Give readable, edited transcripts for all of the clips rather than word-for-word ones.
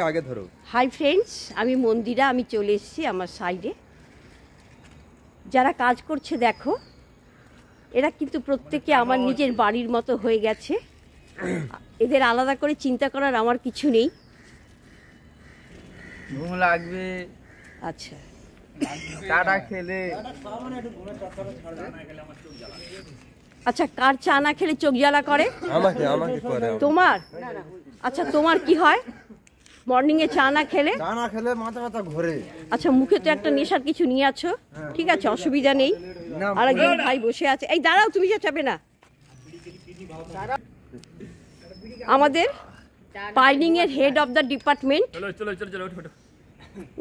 আগে ধরো। Hi friends, আমি মন্দিরা। আমি চলে এসেছি আমার সাইডে। যারা কাজ করছে দেখো, এরা কিন্তু প্রত্যেকে আমার নিজের বাড়ির মতো হয়ে গেছে। এদের আলাদা করে চিন্তা করার আমার কিছু নেই। ঘুম লাগবে, আচ্ছা, চাটা খেলে। আচ্ছা, কার চা না খেলে চোখ জ্বালা করে? আমাকে আমাকে করে। তোমার? আচ্ছা, তোমার কি হয় মর্নিং এ চা না খেলে? চা না খেলে মাথা ব্যথা ঘোরে। আচ্ছা, মুখে তো একটা নেশার কিছু নিয়ে আছো, ঠিক আছে, অসুবিধা নেই। আর একজন ভাই বসে আছে। এই দাঁড়াও, তুমি যাবে না। আমাদের পাইলিং এর হেড অফ দ্য ডিপার্টমেন্ট,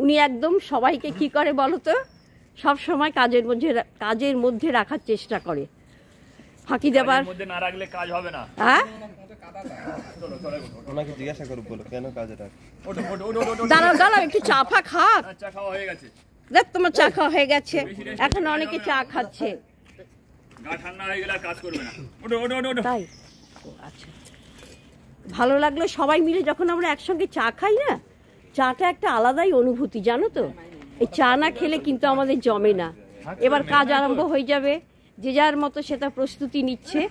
উনি একদম সবাইকে কি করে বলো তো, সব সময় কাজের মধ্যে রাখার চেষ্টা করে। ফাঁকি দেবার মধ্যে না রাখলে কাজ হবে না। হ্যাঁ, ওনাকে জিজ্ঞাসা করব বলো কেন কাজে রাখ। দাঁড়াও দাঁড়াও, একটু চা ফা খাক। চা খাওয়া হয়ে গেছে? দেখ, তোমার চা খাওয়া হয়ে গেছে, এখন অনেকে চা খাচ্ছে। গা ঠান্ডা হয়ে গেলে আর কাজ করবে না। ওঠো ওঠো ওঠো। তাই? আচ্ছা, ভালো লাগলো। সবাই মিলে যখন আমরা একসঙ্গে চা খাই না, চাটা একটা আলাদাই অনুভূতি, জানো তো। এই চা না খেলে কিন্তু আমাদের জমে না। এবার কাজ আরম্ভ হয়ে যাবে, যে যার মতো সেটা প্রস্তুতি নিচ্ছে।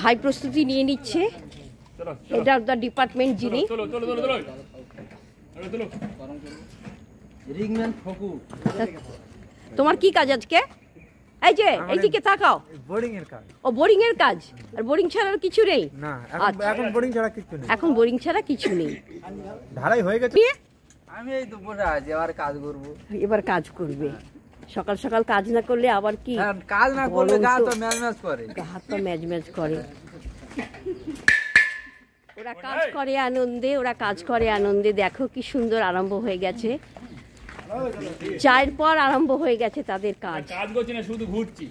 ভাই প্রস্তুতি নিয়ে নিচ্ছে, হেড অফ দ্য ডিপার্টমেন্ট যিনি। তোমার কি কাজ আজকে? এই যে এইদিকে তাকাও। বোরিং এর কাজ। ও, বোরিং এর কাজ। আর বোরিং ছাড়া কিছু নেই? না, এখন বোরিং ছাড়া কিছু নেই। এখন বোরিং ছাড়া কিছু নেই। ধারাই হয়ে গেছে। আমি এই তো বসে আছি, আবার কাজ করব। এবার কাজ করবে। সকাল সকাল কাজ না করলে আবার কি? কাজ না করলে গা তো ম্যাজ ম্যাজ করে। হাত তো ম্যাজ ম্যাজ করে। ওরা কাজ করে আনন্দে, ওরা কাজ করে আনন্দে। দেখো কি সুন্দর আরম্ভ হয়ে গেছে। চায়ের পর আরম্ভ হয়ে গেছে তাদের কাজ। কাজ করছি না, শুধু ঘুরছি।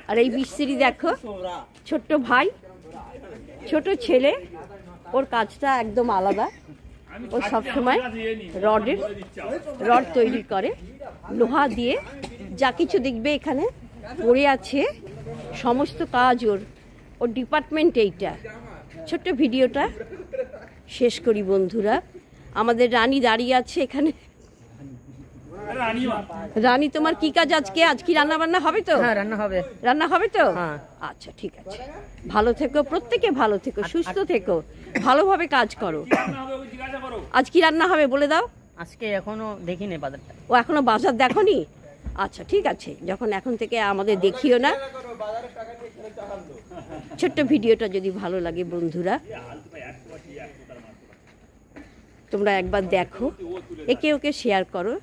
আর এই মিস্ত্রি দেখো, ছোট্ট ভাই, ছোট ছেলে, ওর কাজটা একদম আলাদা। ও সবসময় রড তৈরি করে, লোহা দিয়ে। যা কিছু দেখবে এখানে পড়ে আছে, সমস্ত কাজ ওর ডিপার্টমেন্ট এইটা। ছোট্ট ভিডিওটা শেষ করি বন্ধুরা। আমাদের রানী দাঁড়িয়ে আছে এখানে। রানী, তোমার কি কাজ আজকে? আজ কি রান্না বান্না হবে তো? হ্যাঁ, রান্না হবে। রান্না হবে তো? হ্যাঁ। আচ্ছা, ঠিক আছে। ভালো থেকো, প্রত্যেকে ভালো থেকো, সুস্থ থেকো, ভালোভাবে কাজ করো। আজ কি রান্না হবে বলে দাও। আজকে এখনো দেখিনি বাজারটা। ও, এখনো বাজার দেখোনি? আচ্ছা, ঠিক আছে, যখন এখন থেকে আমাদের দেখিও না। ছোট্ট ভিডিওটা যদি ভালো লাগে বন্ধুরা, তোমরা একবার দেখো, একে ওকে শেয়ার করো।